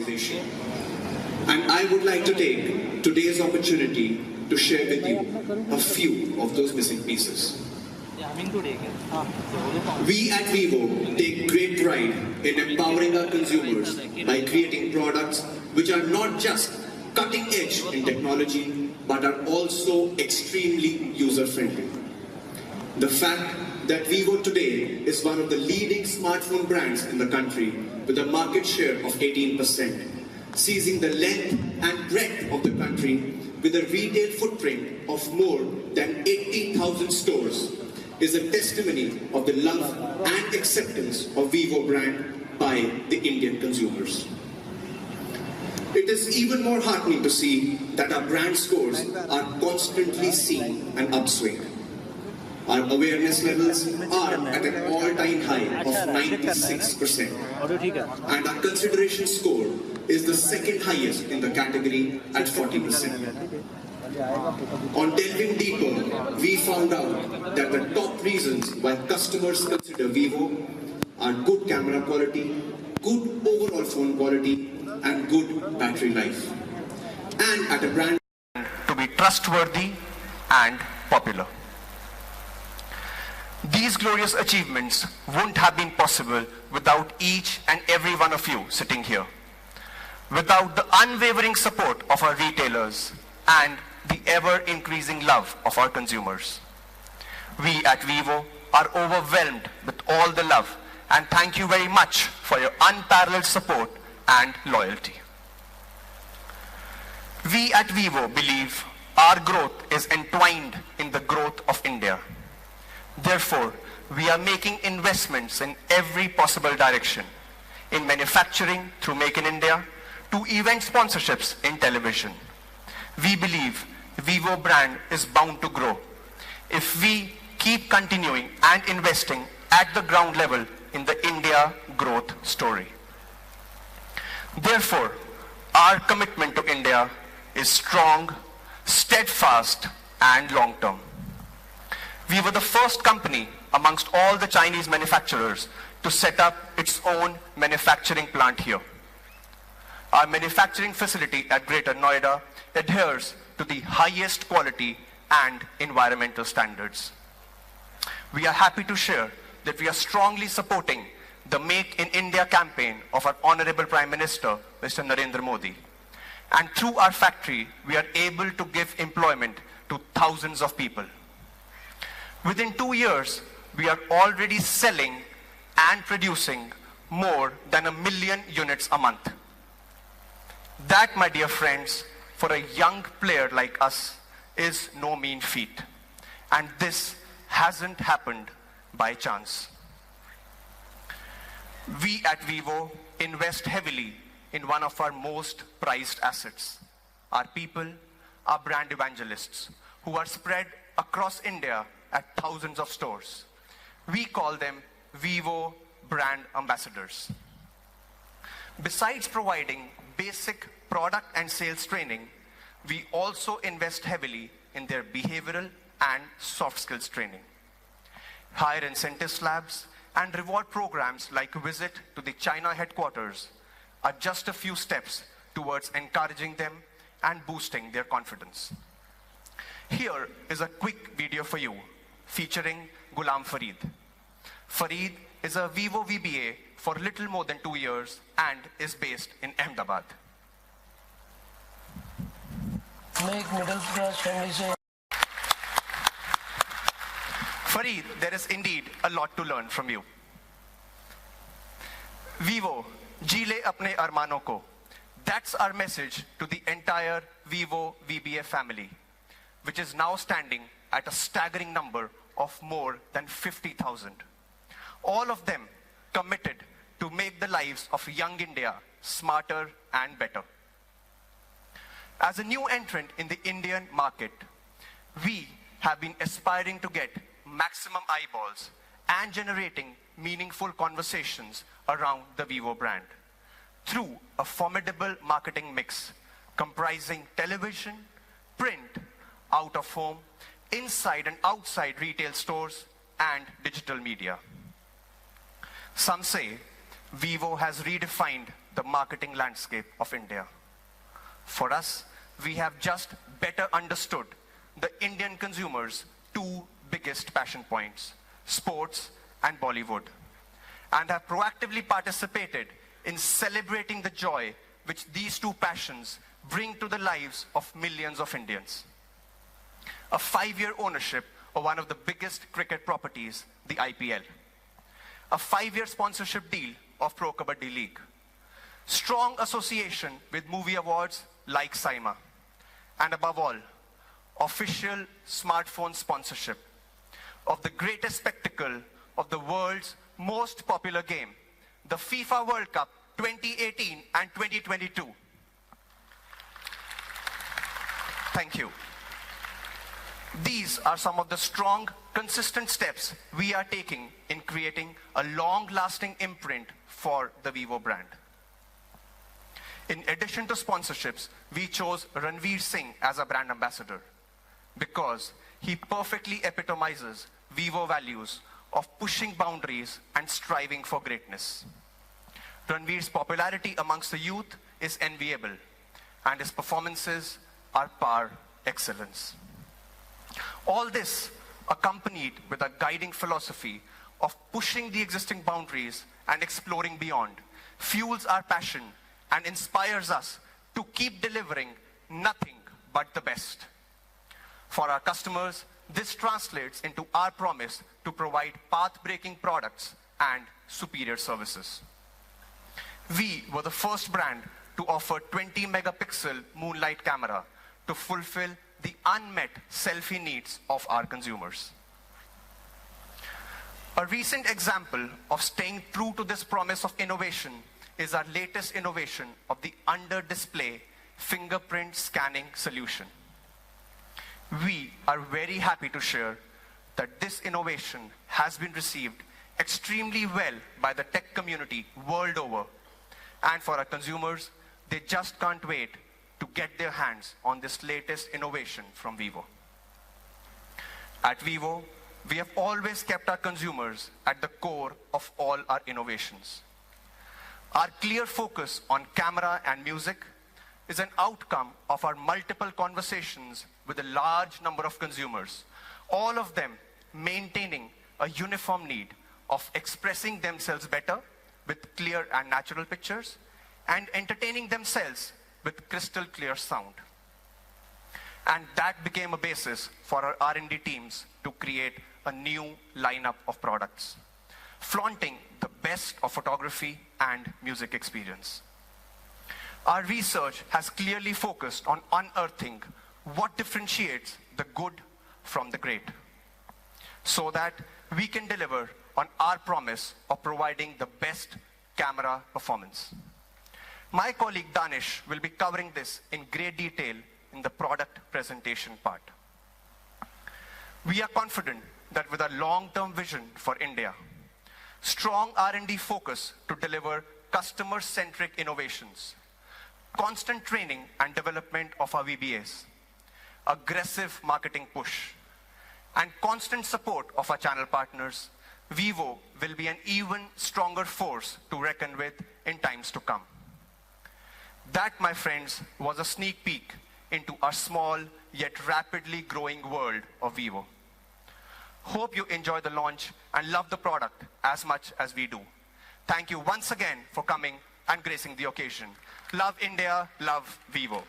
organization. And I would like to take today's opportunity to share with you a few of those missing pieces. We at VIVO take great pride in empowering our consumers by creating products which are not just cutting edge in technology but are also extremely user-friendly. The fact that VIVO today is one of the leading smartphone brands in the country with a market share of 18%, seizing the length and breadth of the country with a retail footprint of more than 80,000 stores, is a testimony of the love and acceptance of VIVO brand by the Indian consumers. It is even more heartening to see that our brand scores are constantly seeing an upswing. Our awareness levels are at an all-time high of 96%, and our consideration score is the second highest in the category at 40%. On delving deeper, we found out that the top reasons why customers consider VIVO are good camera quality, good overall phone quality, and good battery life. And at a brand to be trustworthy and popular. These glorious achievements wouldn't have been possible without each and every one of you sitting here. Without the unwavering support of our retailers and the ever-increasing love of our consumers. We at VIVO are overwhelmed with all the love, and thank you very much for your unparalleled support and loyalty. We at VIVO believe our growth is entwined in the growth of India. Therefore, we are making investments in every possible direction, in manufacturing through Make in India, to event sponsorships in television. We believe VIVO brand is bound to grow if we keep continuing and investing at the ground level in the India growth story. Therefore, our commitment to India is strong, steadfast, and long-term. We were the first company amongst all the Chinese manufacturers to set up its own manufacturing plant here. Our manufacturing facility at Greater Noida adheres to the highest quality and environmental standards. We are happy to share that we are strongly supporting the Make in India campaign of our Honorable Prime Minister, Mr. Narendra Modi. And through our factory, we are able to give employment to thousands of people. Within 2 years, we are already selling and producing more than 1 million units a month. That, my dear friends, for a young player like us, is no mean feat. And this hasn't happened by chance. We at VIVO invest heavily in one of our most prized assets, our people, our brand evangelists, who are spread across India at thousands of stores. We call them VIVO brand ambassadors. Besides providing basic product and sales training, we also invest heavily in their behavioral and soft skills training. Higher incentive slabs and reward programs like visit to the China headquarters are just a few steps towards encouraging them and boosting their confidence. Here is a quick video for you featuring Ghulam Farid. Farid is a VIVO VBA for little more than 2 years and is based in Ahmedabad. Farid, there is indeed a lot to learn from you. VIVO, जी ले अपने अरमानों को. That's our message to the entire VIVO VBA family, which is now standing at a staggering number of more than 50,000. All of them committed to make the lives of young India smarter and better. As a new entrant in the Indian market, we have been aspiring to get maximum eyeballs and generating meaningful conversations around the VIVO brand through a formidable marketing mix comprising television, print, out of home, inside and outside retail stores, and digital media. Some say VIVO has redefined the marketing landscape of India. For us, we have just better understood the Indian consumers' two biggest passion points, sports and Bollywood, and have proactively participated in celebrating the joy which these two passions bring to the lives of millions of Indians. A 5-year ownership of one of the biggest cricket properties, the IPL. A 5-year sponsorship deal of Pro Kabaddi League. Strong association with movie awards like SIMA. And above all, official smartphone sponsorship of the greatest spectacle of the world's most popular game, the FIFA World Cup 2018 and 2022. Thank you. These are some of the strong, consistent steps we are taking in creating a long-lasting imprint for the VIVO brand. In addition to sponsorships, we chose Ranveer Singh as a brand ambassador because he perfectly epitomizes VIVO values of pushing boundaries and striving for greatness. Ranveer's popularity amongst the youth is enviable, and his performances are par excellence. All this accompanied with a guiding philosophy of pushing the existing boundaries and exploring beyond, fuels our passion and inspires us to keep delivering nothing but the best. For our customers, this translates into our promise to provide path-breaking products and superior services. We were the first brand to offer 20-megapixel moonlight camera to fulfill the unmet selfie needs of our consumers. A recent example of staying true to this promise of innovation is our latest innovation of the under-display fingerprint scanning solution. We are very happy to share that this innovation has been received extremely well by the tech community world over. And for our consumers, they just can't wait to get their hands on this latest innovation from VIVO. At VIVO, we have always kept our consumers at the core of all our innovations. Our clear focus on camera and music is an outcome of our multiple conversations with a large number of consumers, all of them maintaining a uniform need of expressing themselves better with clear and natural pictures and entertaining themselves with crystal clear sound. And that became a basis for our R&D teams to create a new lineup of products, flaunting the best of photography and music experience. Our research has clearly focused on unearthing what differentiates the good from the great, so that we can deliver on our promise of providing the best camera performance. My colleague Danish will be covering this in great detail in the product presentation part. We are confident that with a long-term vision for India, strong R&D focus to deliver customer-centric innovations, constant training and development of our VBAs, aggressive marketing push, and constant support of our channel partners, VIVO will be an even stronger force to reckon with in times to come. That, my friends, was a sneak peek into our small yet rapidly growing world of VIVO. Hope you enjoy the launch and love the product as much as we do. Thank you once again for coming and gracing the occasion. Love India, love VIVO.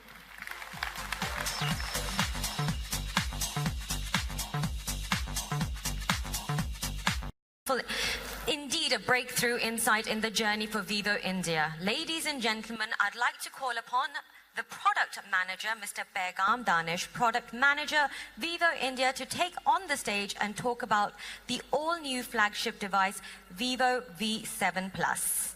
Indeed, a breakthrough insight in the journey for VIVO India. Ladies and gentlemen, I'd like to call upon the product manager, Mr. Paigam Danish, product manager, VIVO India, to take on the stage and talk about the all-new flagship device, VIVO V7 Plus.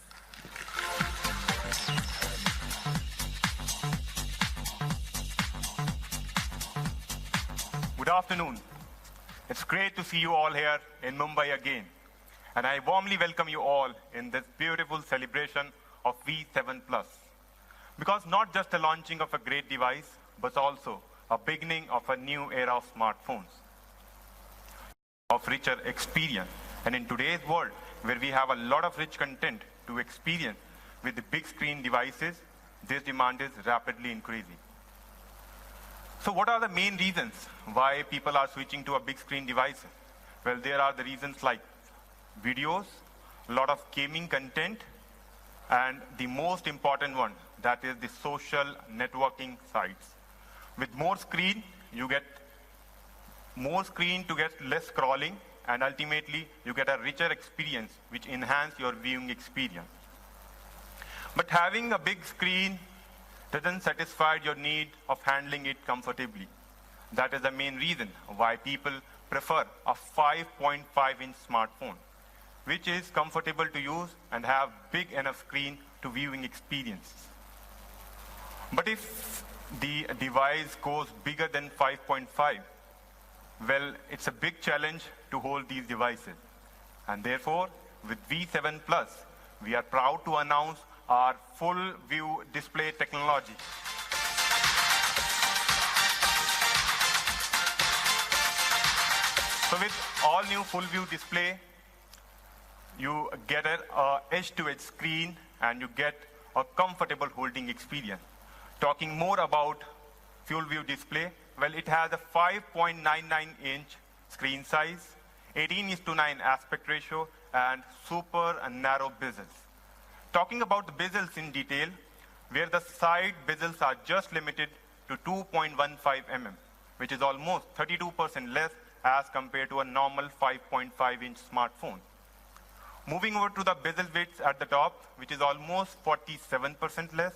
Good afternoon. It's great to see you all here in Mumbai again. And I warmly welcome you all in this beautiful celebration of V7 Plus. Because not just the launching of a great device, but also a beginning of a new era of smartphones, of richer experience. And in today's world, where we have a lot of rich content to experience, with the big screen devices, this demand is rapidly increasing. So what are the main reasons why people are switching to a big screen device? Well, there are the reasons like videos, a lot of gaming content, and the most important one, that is the social networking sites. With more screen, you get more screen to get less scrolling, and ultimately you get a richer experience which enhance your viewing experience. But having a big screen doesn't satisfy your need of handling it comfortably. That is the main reason why people prefer a 5.5-inch smartphone, which is comfortable to use and have big enough screen to viewing experiences. But if the device goes bigger than 5.5, well, it's a big challenge to hold these devices. And therefore, with V7 Plus, we are proud to announce our full view display technology. So with all new full view display, you get an edge-to-edge screen and you get a comfortable holding experience. Talking more about full view display, well, it has a 5.99-inch screen size, 18:9 aspect ratio, and super narrow bezels. Talking about the bezels in detail, where the side bezels are just limited to 2.15 mm, which is almost 32% less as compared to a normal 5.5-inch smartphone. Moving over to the bezel width at the top, which is almost 47% less,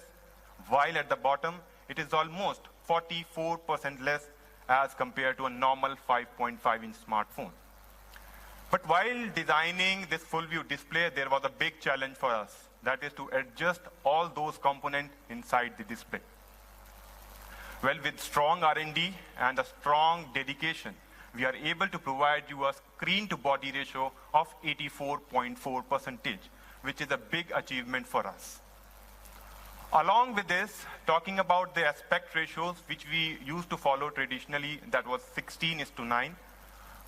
while at the bottom, it is almost 44% less as compared to a normal 5.5-inch smartphone. But while designing this full view display, there was a big challenge for us. That is to adjust all those components inside the display. Well, with strong R&D and a strong dedication, we are able to provide you a screen-to-body ratio of 84.4%, which is a big achievement for us. Along with this, talking about the aspect ratios, which we used to follow traditionally, that was 16:9,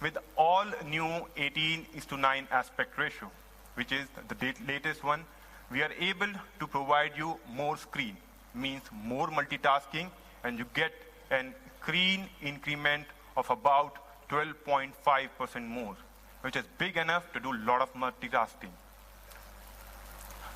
with all new 18:9 aspect ratio, which is the latest one, we are able to provide you more screen, means more multitasking, and you get a screen increment of about 12.5% more, which is big enough to do a lot of multitasking.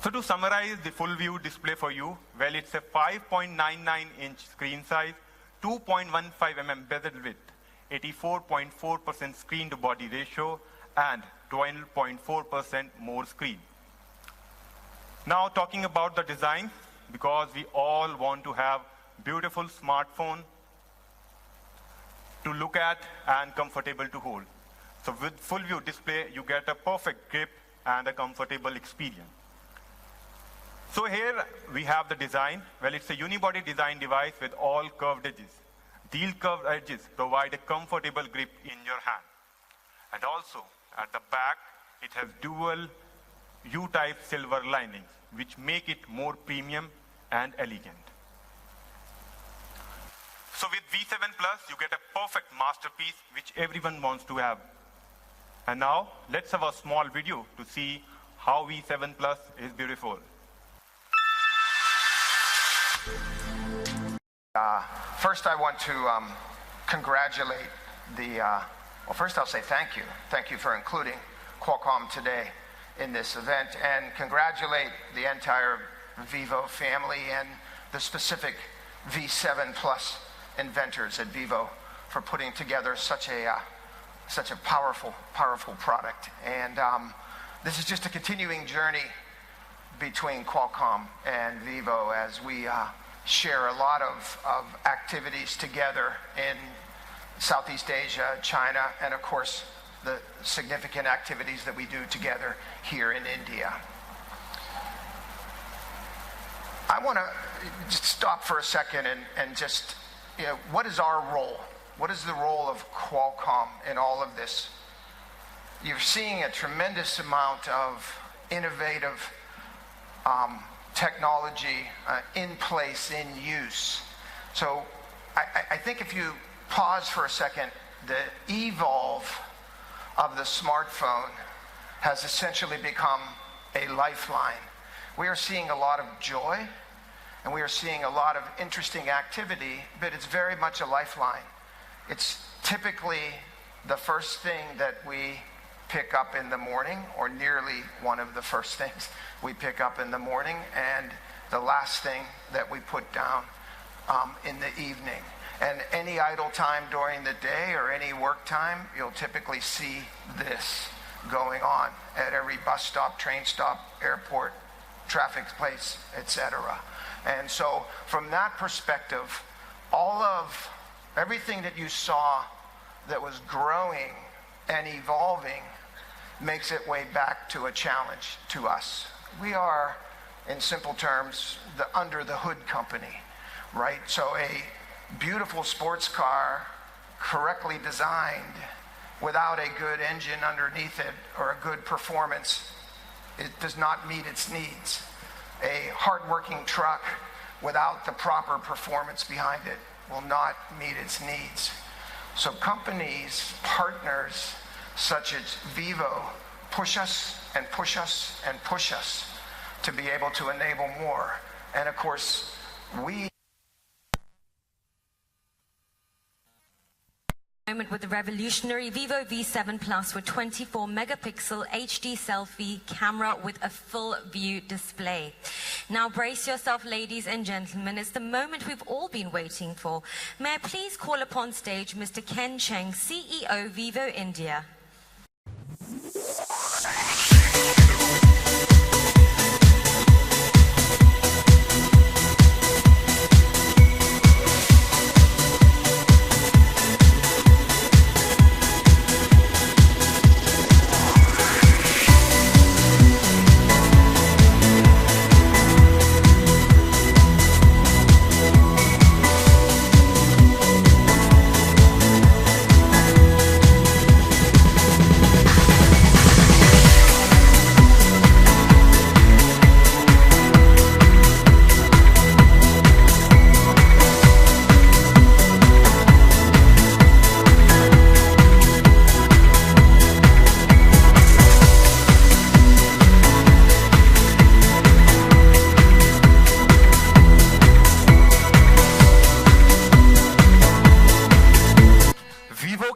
So to summarize the full view display for you, well, it's a 5.99-inch screen size, 2.15 mm bezel width, 84.4% screen to body ratio, and 12.4% more screen. Now talking about the design, because we all want to have beautiful smartphone to look at and comfortable to hold. So with full view display, you get a perfect grip and a comfortable experience. So here we have the design. Well, it's a unibody design device with all curved edges. These curved edges provide a comfortable grip in your hand. And also, at the back, it has dual U-type silver linings, which make it more premium and elegant. So with V7 Plus, you get a perfect masterpiece, which everyone wants to have. And now, let's have a small video to see how V7 Plus is beautiful. First, I want to congratulate well, first I'll say thank you. Thank you for including Qualcomm today in this event, and congratulate the entire VIVO family and the specific V7 Plus inventors at VIVO for putting together such a powerful product. And this is just a continuing journey between Qualcomm and VIVO as we share a lot of activities together in Southeast Asia, China, and of course the significant activities that we do together here in India. I want to just stop for a second and just, what is our role? What is the role of Qualcomm in all of this? You're seeing a tremendous amount of innovative technology in place, in use. So I think if you pause for a second, the evolve of the smartphone has essentially become a lifeline. We are seeing a lot of joy, and we are seeing a lot of interesting activity, but it's very much a lifeline. It's typically the first thing that we pick up in the morning, or nearly one of the first things we pick up in the morning, and the last thing that we put down in the evening. And any idle time during the day or any work time, you'll typically see this going on at every bus stop, train stop, airport, traffic place, etc. And so from that perspective, all of everything that you saw that was growing and evolving makes its way back to a challenge to us. We are, in simple terms, the under the hood company, right? So a beautiful sports car, correctly designed, without a good engine underneath it or a good performance, it does not meet its needs. A hardworking truck without the proper performance behind it will not meet its needs. So companies, partners such as VIVO push us and push us and push us to be able to enable more. And of course, we With the revolutionary VIVO V7 Plus with 24 megapixel HD selfie camera with a full view display. Now brace yourself, ladies and gentlemen. It's the moment we've all been waiting for. May I please call upon stage Mr. Ken Cheng, CEO VIVO India.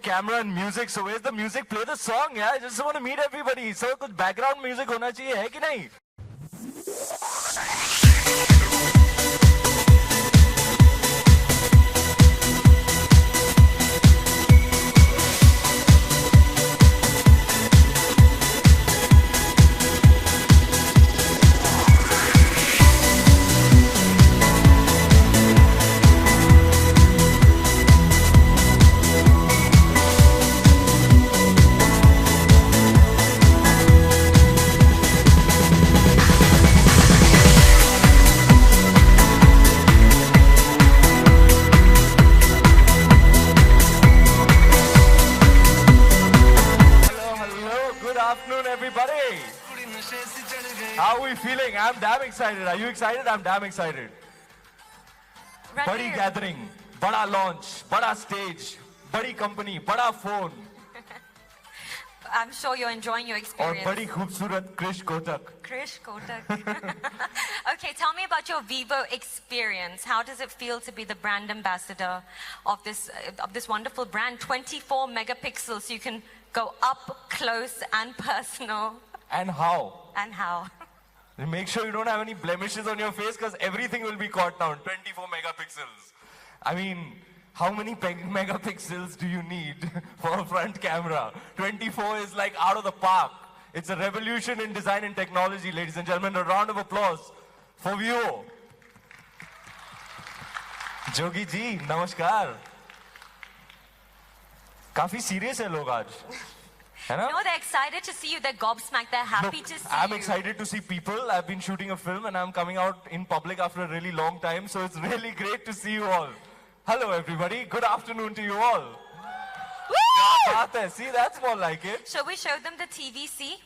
Camera and music. So where's the music? Play the song, yeah. I just want to meet everybody. So कुछ background music होना चाहिए है कि नहीं? How are we feeling? I'm damn excited. Are you excited? I'm damn excited. Ranveer. Badi gathering, bada launch, bada stage, badi company, bada phone. I'm sure you're enjoying your experience. Or badi khoobsurat Krish Kotak. Krish Kotak. Okay, tell me about your VIVO experience. How does it feel to be the brand ambassador of this wonderful brand? 24 megapixels, so you can go up close and personal. And how? And how? Make sure you don't have any blemishes on your face, because everything will be caught down. 24 megapixels. I mean, how many megapixels do you need for a front camera? 24 is like out of the park. It's a revolution in design and technology, ladies and gentlemen. A round of applause for VIVO. Jogi ji, namaskar. Kafi serious hai log aaj. No, they're excited to see you. They're gobsmacked. They're happy to see you. I'm excited to see people. I've been shooting a film and I'm coming out in public after a really long time. So it's really great to see you all. Hello, everybody. Good afternoon to you all. Woo! See, that's more like it. Shall we show them the TVC?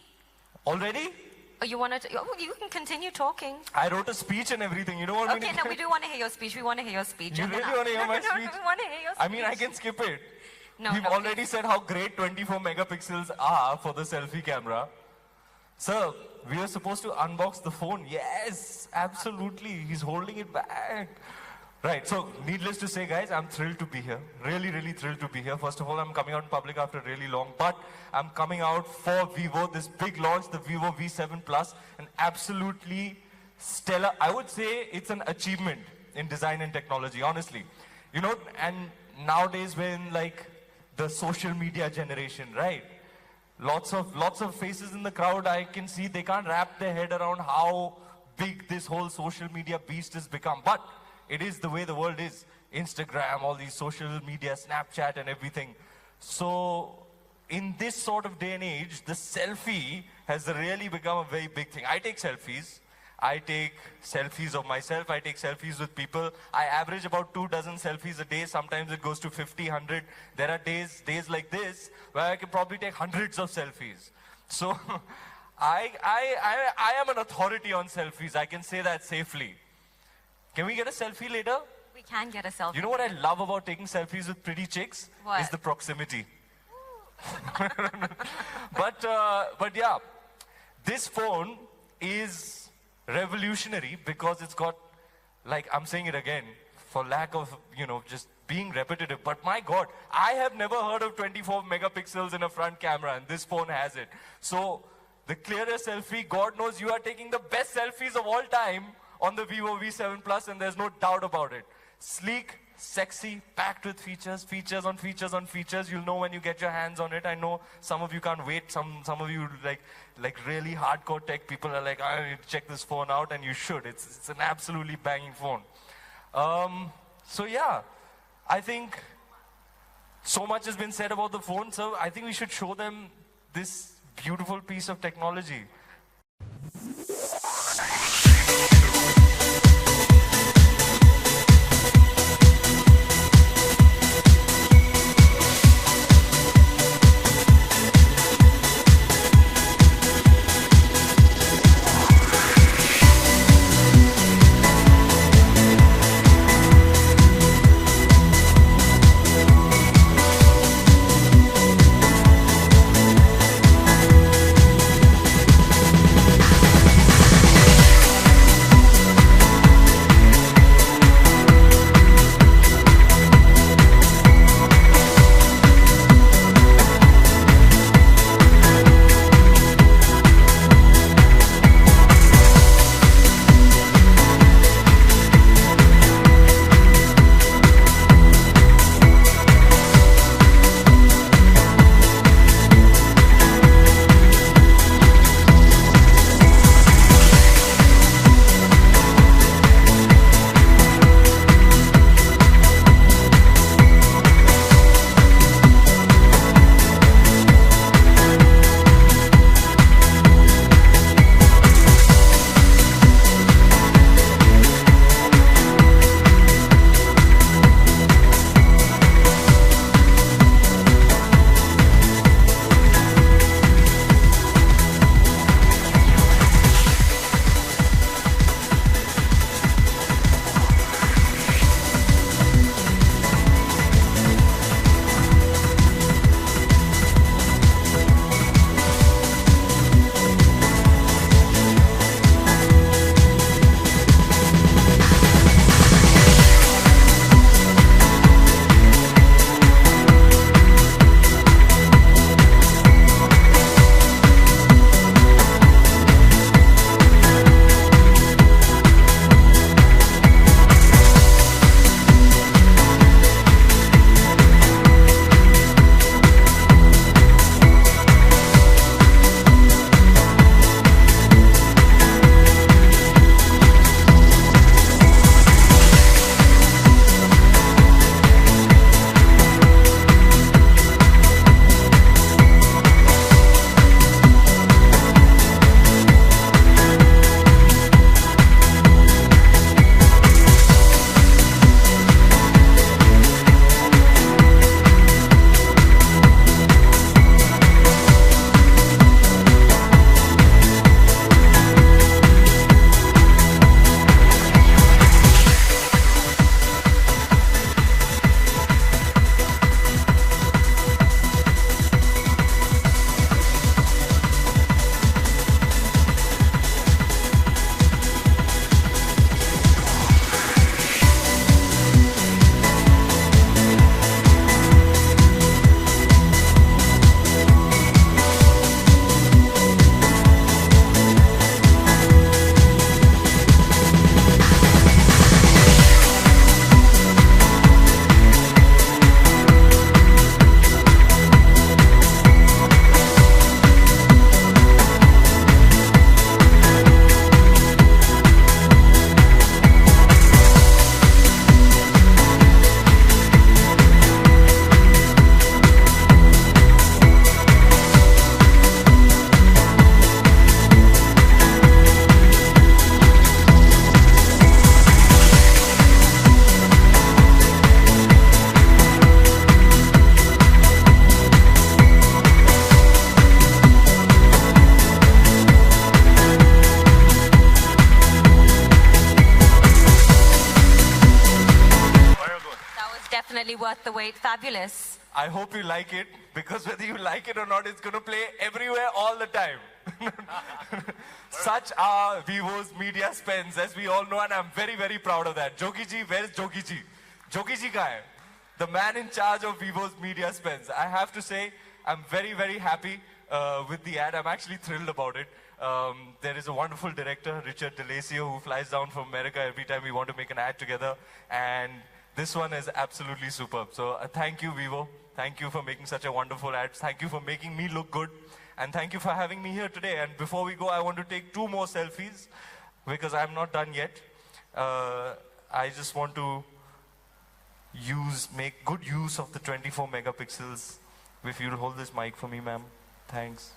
Already? Oh, you want to? Oh, you can continue talking. I wrote a speech and everything. You don't want me to... Okay, no, we do want to hear your speech. We want to hear your speech. You really want to hear my speech? No, we want to hear your speech. I mean, I can skip it. No, We've already said how great 24 megapixels are for the selfie camera. So, we are supposed to unbox the phone. Yes, absolutely. He's holding it back. Right, so needless to say, guys, I'm thrilled to be here. Really, really thrilled to be here. First of all, I'm coming out in public after really long, but I'm coming out for Vivo, this big launch, the Vivo V7 Plus, an absolutely stellar, I would say it's an achievement in design and technology, honestly. You know, and nowadays we're in like the social media generation, right? Lots of faces in the crowd, I can see they can't wrap their head around how big this whole social media beast has become. But it is the way the world is. Instagram, all these social media, Snapchat and everything. So in this sort of day and age, the selfie has really become a very big thing. I take selfies. I take selfies of myself. I take selfies with people. I average about 24 selfies a day. Sometimes it goes to 50, 100. There are days like this where I can probably take hundreds of selfies. So I am an authority on selfies. I can say that safely. Can we get a selfie later? We can get a selfie. You know what I love about taking selfies with pretty chicks? What? Is the proximity. But yeah, this phone is revolutionary because it's got, like I'm saying it again, for lack of, just being repetitive. But my God, I have never heard of 24 megapixels in a front camera, and this phone has it. So the clearest selfie, God knows you are taking the best selfies of all time on the Vivo V7 Plus, and there's no doubt about it. Sleek, sexy, packed with features, features on features on features. You'll know when you get your hands on it. I know some of you can't wait. Some of you like really hardcore tech people are like, I need to check this phone out, and you should. It's an absolutely banging phone. So yeah, I think so much has been said about the phone, so I think we should show them this beautiful piece of technology. definitely worth the wait. Fabulous. I hope you like it, because whether you like it or not, it's going to play everywhere all the time. Such are Vivo's media spends, as we all know, and I'm very, very proud of that. Jogi ji, where's Jogi ji? Jogi ji kahan hai? The man in charge of Vivo's media spends. I have to say, I'm very, very happy with the ad. I'm actually thrilled about it. There is a wonderful director, Richard DeLacio, who flies down from America every time we want to make an ad together. And this one is absolutely superb. So thank you, Vivo. Thank you for making such a wonderful ad. Thank you for making me look good. And thank you for having me here today. And before we go, I want to take 2 more selfies, because I'm not done yet. I just want to make good use of the 24 megapixels. If you'll hold this mic for me, ma'am. Thanks.